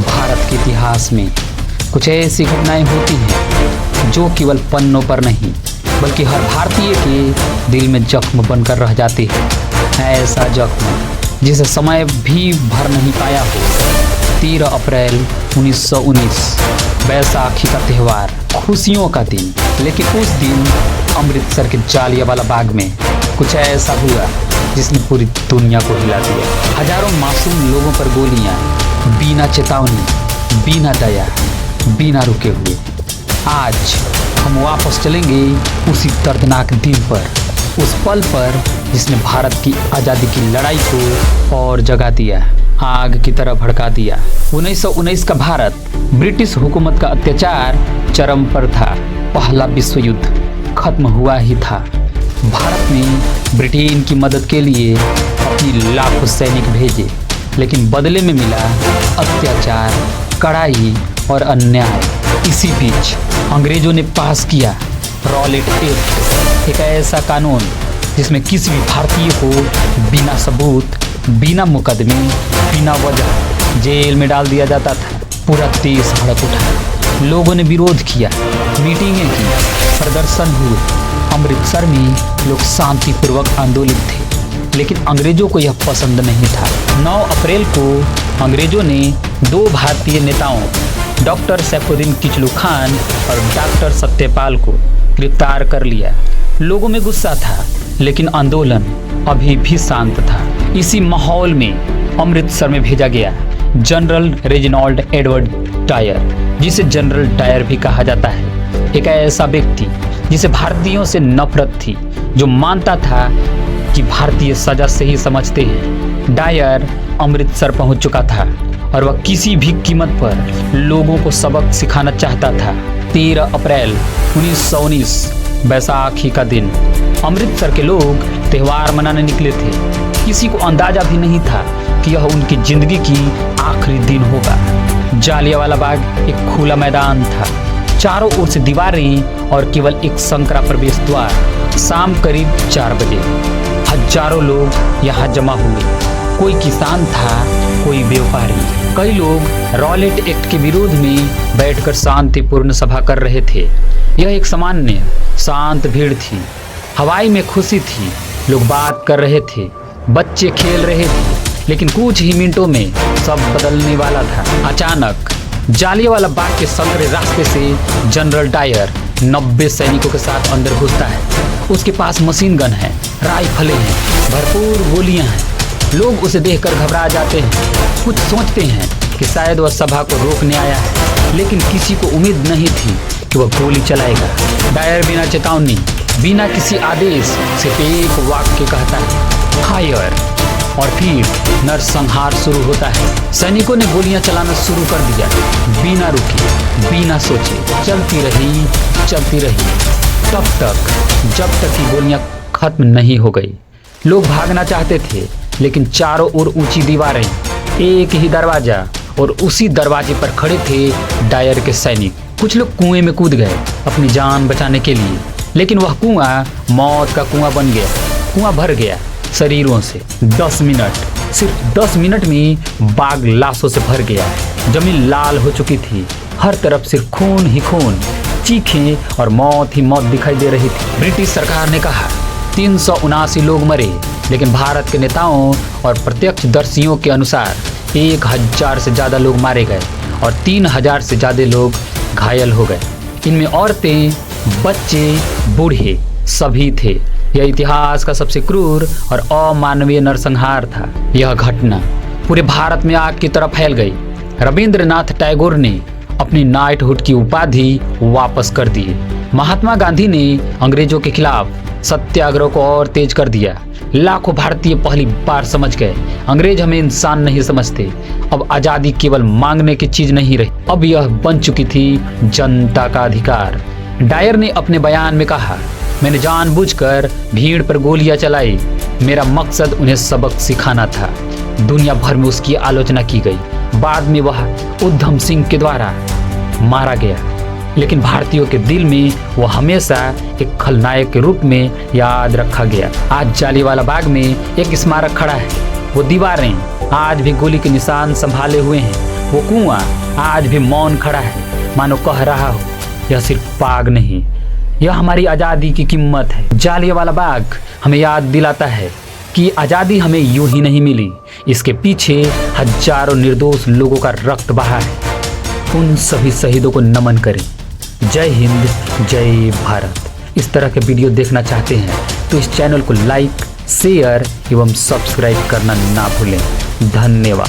भारत के इतिहास में कुछ ऐसी घटनाएं होती हैं जो केवल पन्नों पर नहीं बल्कि हर भारतीय के दिल में जख्म बनकर रह जाती है। ऐसा जख्म जिसे समय भी भर नहीं पाया हो। 13 अप्रैल 1919 बैसाखी का त्यौहार, खुशियों का दिन। लेकिन उस दिन अमृतसर के जालियांवाला बाग में कुछ ऐसा हुआ जिसने पूरी दुनिया को हिला दिया। हजारों मासूम लोगों पर गोलियां, बिना चेतावनी, बिना दया, बिना रुके हुए। आज हम वापस चलेंगे उसी दर्दनाक दिन पर, उस पल पर जिसने भारत की आज़ादी की लड़ाई को और जगा दिया, आग की तरह भड़का दिया। 1919 का भारत ब्रिटिश हुकूमत का अत्याचार चरम पर था। पहला विश्व युद्ध खत्म हुआ ही था। भारत ने ब्रिटेन की मदद के लिए अपनी लाखों सैनिक भेजे, लेकिन बदले में मिला अत्याचार, कड़ाई और अन्याय। इसी बीच अंग्रेजों ने पास किया रॉलेट एक्ट, एक ऐसा कानून जिसमें किसी भी भारतीय को बिना सबूत, बिना मुकदमे, बिना वजह जेल में डाल दिया जाता था। पूरा देश भड़क उठा। लोगों ने विरोध किया, मीटिंगें की, प्रदर्शन हुए। अमृतसर में लोग शांतिपूर्वक आंदोलित थे, लेकिन अंग्रेजों को यह पसंद नहीं था। 9 अप्रैल को अंग्रेजों ने 2 भारतीय नेताओं, डॉक्टर सैफुद्दीन किचलू खान और डॉक्टर सत्यपाल को गिरफ्तार कर लिया। लोगों में गुस्सा था, लेकिन आंदोलन अभी भी शांत था। इसी माहौल में अमृतसर में भेजा गया जनरल रेजिनाल्ड एडवर्ड डायर, जिसे जनरल डायर भी कहा जाता है। एक ऐसा व्यक्ति जिसे भारतीयों से नफरत थी, जो मानता था कि भारतीय सजा से ही समझते हैं। डायर अमृतसर पहुंच चुका था और वह किसी भी कीमत पर लोगों को सबक सिखाना चाहता था। 13 अप्रैल 1919 बैसाखी का दिन। अमृतसर के लोग त्यौहार मनाने निकले थे। किसी को अंदाजा भी नहीं था कि यह उनकी जिंदगी की आखिरी दिन होगा। जालियांवाला बाग एक खुला मैदान था, चारों ओर से दीवारें और केवल एक संकरा प्रवेश द्वार। शाम करीब 4 बजे हजारों लोग यहाँ जमा हुए। कोई किसान था, कोई व्यापारी। कई लोग रॉलेट एक्ट के विरोध में बैठकर शांतिपूर्ण सभा कर रहे थे। यह एक सामान्य शांत भीड़ थी। हवाई में खुशी थी, लोग बात कर रहे थे, बच्चे खेल रहे थे। लेकिन कुछ ही मिनटों में सब बदलने वाला था। अचानक जालियांवाला बाग के संकरे रास्ते से जनरल डायर 90 सैनिकों के साथ अंदर घुसता है। उसके पास मशीन गन है, राइफलें हैं, भरपूर गोलियां हैं। लोग उसे देखकर घबरा जाते हैं। कुछ सोचते हैं कि शायद वह सभा को रोकने आया है, लेकिन किसी को उम्मीद नहीं थी कि वह गोली चलाएगा। डायर बिना चेतावनी, बिना किसी आदेश, सिर्फ एक वाक्य कहता है, फायर, और फिर नरसंहार शुरू होता है। सैनिकों ने गोलियां चलाना शुरू कर दिया, बिना रुके, बिना सोचे। चलती रही, तब तक जब तक कि गोलियां खत्म नहीं हो गई। लोग भागना चाहते थे, लेकिन चारों ओर ऊंची दीवारें, एक ही दरवाजा, और उसी दरवाजे पर खड़े थे डायर के सैनिक। कुछ लोग कुएं में कूद गए अपनी जान बचाने के लिए, लेकिन वह कुआं मौत का कुआं बन गया। कुआं भर गया शरीरों से। 10 मिनट, सिर्फ 10 मिनट में बाग लाशों से भर गया। जमीन लाल हो चुकी थी, हर तरफ सिर्फ खून ही खून, चीखें और मौत ही मौत दिखाई दे रही थी। ब्रिटिश सरकार ने कहा 379 लोग मरे, लेकिन भारत के नेताओं और प्रत्यक्षदर्शियों के अनुसार 1000 से ज़्यादा लोग मारे गए और 3000 से ज़्यादा लोग घायल हो गए। इनमें औरतें, बच्चे, बूढ़े सभी थे। यह इतिहास का सबसे क्रूर और अमानवीय नरसंहार था। यह घटना पूरे भारत में आग की तरह फैल गई। रविंद्रनाथ टैगोर ने अपनी नाइटहुड की उपाधि वापस कर दी। महात्मा गांधी ने अंग्रेजों के खिलाफ सत्याग्रह को और तेज कर दिया। लाखों भारतीय पहली बार समझ गए, अंग्रेज हमें इंसान नहीं समझते। अब आजादी केवल मांगने की चीज नहीं रही, अब यह बन चुकी थी जनता का अधिकार। डायर ने अपने बयान में कहा, मैंने जानबूझकर भीड़ पर गोलियां चलाई। मेरा मकसद उन्हें सबक सिखाना था। दुनिया भर में उसकी आलोचना की गई। बाद में वह उधम सिंह के द्वारा मारा गया, लेकिन भारतीयों के दिल में वह हमेशा एक खलनायक के रूप में याद रखा गया। आज जालियांवाला बाग में एक स्मारक खड़ा है। वो दीवारें आज भी गोली के निशान संभाले हुए हैं। वो कुआं आज भी मौन खड़ा है, मानो कह रहा हो यह सिर्फ बाग नहीं, यह हमारी आज़ादी की कीमत है। जालियांवाला बाग हमें याद दिलाता है कि आज़ादी हमें यूं ही नहीं मिली, इसके पीछे हजारों निर्दोष लोगों का रक्त बहा है। उन सभी शहीदों को नमन करें। जय हिंद, जय भारत। इस तरह के वीडियो देखना चाहते हैं तो इस चैनल को लाइक, शेयर एवं सब्सक्राइब करना ना भूलें। धन्यवाद।